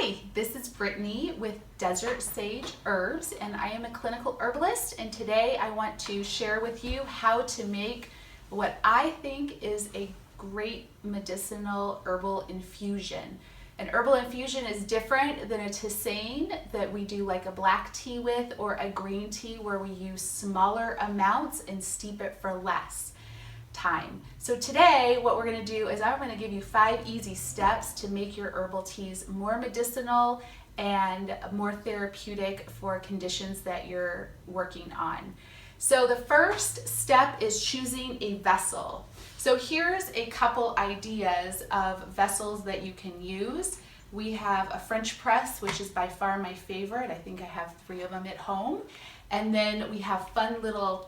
Hi, this is Brittney with Desert Sage Herbs, and I am a clinical herbalist, and today I want to share with you how to make what I think is a great medicinal herbal infusion. An herbal infusion is different than a tisane that we do like a black tea with or a green tea where we use smaller amounts and steep it for less time. So today what we're going to do is I'm going to give you 5 easy steps to make your herbal teas more medicinal and more therapeutic for conditions that you're working on. So the first step is choosing a vessel. So here's a couple ideas of vessels that you can use. We have a French press, which is by far my favorite. I think I have 3 of them at home. And then we have fun little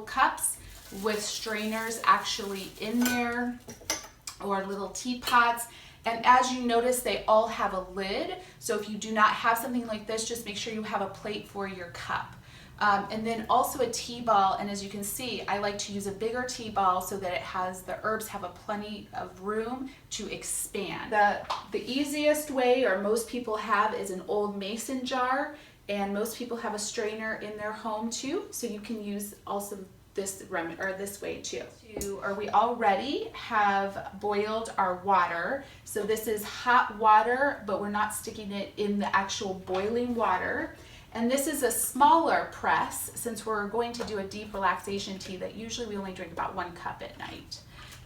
cups with strainers actually in there, or little teapots. And as you notice, they all have a lid. So if you do not have something like this, just make sure you have a plate for your cup. And then also a tea ball, and as you can see, I like to use a bigger tea ball so that the herbs have plenty of room to expand. The easiest way, or most people have, is an old mason jar, and most people have a strainer in their home too, so you can use also this way too. We already have boiled our water. So this is hot water, but we're not sticking it in the actual boiling water. And this is a smaller press since we're going to do a deep relaxation tea that usually we only drink about 1 cup at night.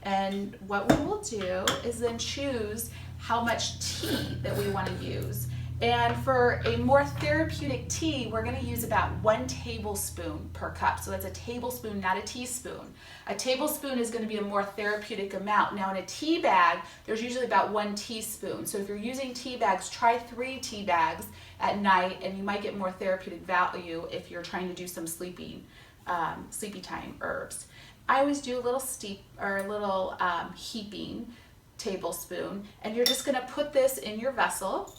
And what we will do is then choose how much tea that we want to use. And for a more therapeutic tea, we're going to use about 1 tablespoon per cup. So that's a tablespoon, not a teaspoon. A tablespoon is going to be a more therapeutic amount. Now in a tea bag, there's usually about 1 teaspoon. So if you're using tea bags, try 3 tea bags at night, and you might get more therapeutic value if you're trying to do some sleepy time herbs. I always do a little heaping tablespoon, and you're just going to put this in your vessel.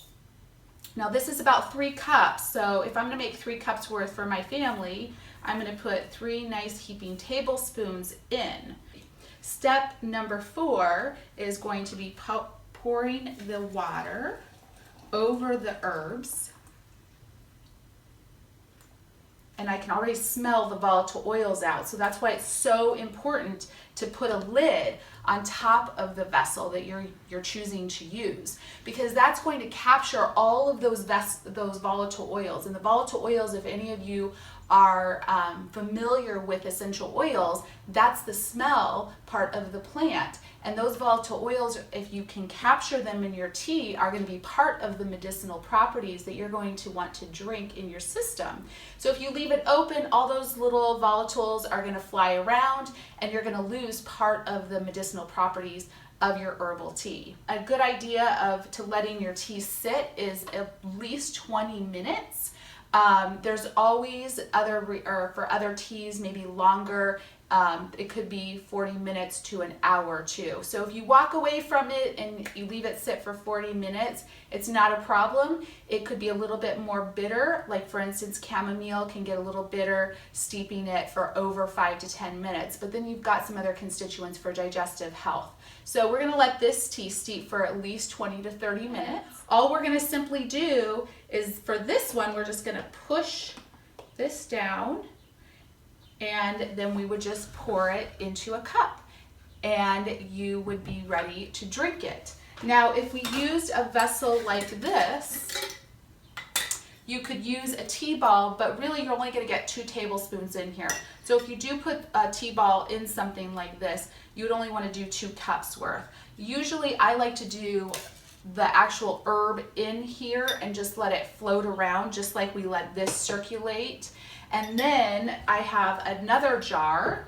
Now this is about 3 cups, so if I'm going to make 3 cups worth for my family, I'm going to put 3 nice heaping tablespoons in. Step number 4 is going to be pouring the water over the herbs. And I can already smell the volatile oils out, so that's why it's so important to put a lid on top of the vessel that you're choosing to use, because that's going to capture all of those volatile oils. And the volatile oils, if any of you are familiar with essential oils, that's the smell part of the plant. And those volatile oils, if you can capture them in your tea, are going to be part of the medicinal properties that you're going to want to drink in your system. So if you leave it open, all those little volatiles are going to fly around, and you're going to lose part of the medicinal properties of your herbal tea. A good idea to letting your tea sit is at least 20 minutes. There's always for other teas, maybe longer. It could be 40 minutes to an hour too. So if you walk away from it and you leave it sit for 40 minutes, it's not a problem. It could be a little bit more bitter. Like for instance, chamomile can get a little bitter steeping it for over 5 to 10 minutes, but then you've got some other constituents for digestive health. So we're gonna let this tea steep for at least 20 to 30 minutes. All we're gonna simply do is, for this one, we're just gonna push this down, and then we would just pour it into a cup, and you would be ready to drink it. Now, if we used a vessel like this, you could use a tea ball, but really you're only going to get 2 tablespoons in here. So if you do put a tea ball in something like this, you would only want to do 2 cups worth. Usually I like to do the actual herb in here and just let it float around, just like we let this circulate. And then I have another jar,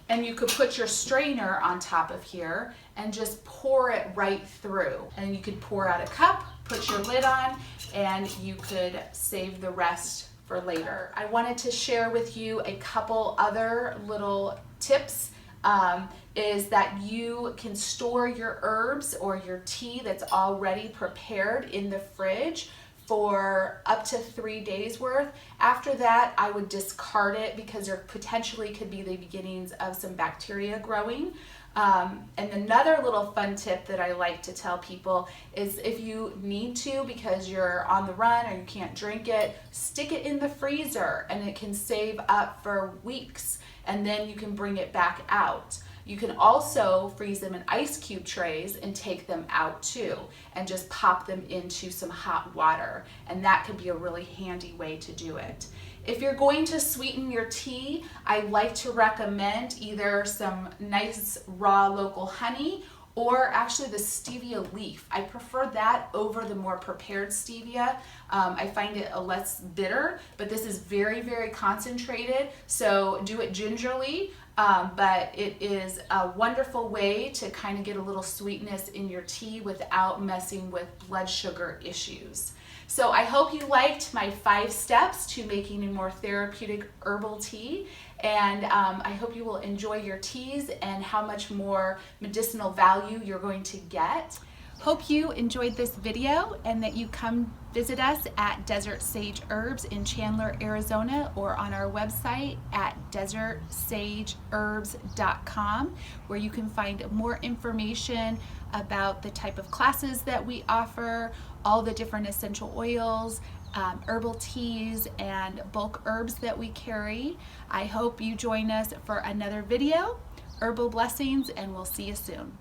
and you could put your strainer on top of here and just pour it right through. And you could pour out a cup, put your lid on, and you could save the rest for later. I wanted to share with you a couple other little tips. Is that you can store your herbs or your tea that's already prepared in the fridge for up to 3 days worth. After that, I would discard it because there potentially could be the beginnings of some bacteria growing. And another little fun tip that I like to tell people is if you need to, because you're on the run or you can't drink it, stick it in the freezer and it can save up for weeks, and then you can bring it back out. You can also freeze them in ice cube trays and take them out too, and just pop them into some hot water, and that could be a really handy way to do it. If you're going to sweeten your tea, I like to recommend either some nice raw local honey or actually the stevia leaf. I prefer that over the more prepared stevia. I find it a less bitter, but this is very, very concentrated, so do it gingerly. But it is a wonderful way to kind of get a little sweetness in your tea without messing with blood sugar issues. So I hope you liked my 5 steps to making a more therapeutic herbal tea, and I hope you will enjoy your teas and how much more medicinal value you're going to get. Hope you enjoyed this video and that you come visit us at Desert Sage Herbs in Chandler, Arizona, or on our website at desertsageherbs.com, where you can find more information about the type of classes that we offer, all the different essential oils, herbal teas, and bulk herbs that we carry. I hope you join us for another video. Herbal blessings, and we'll see you soon.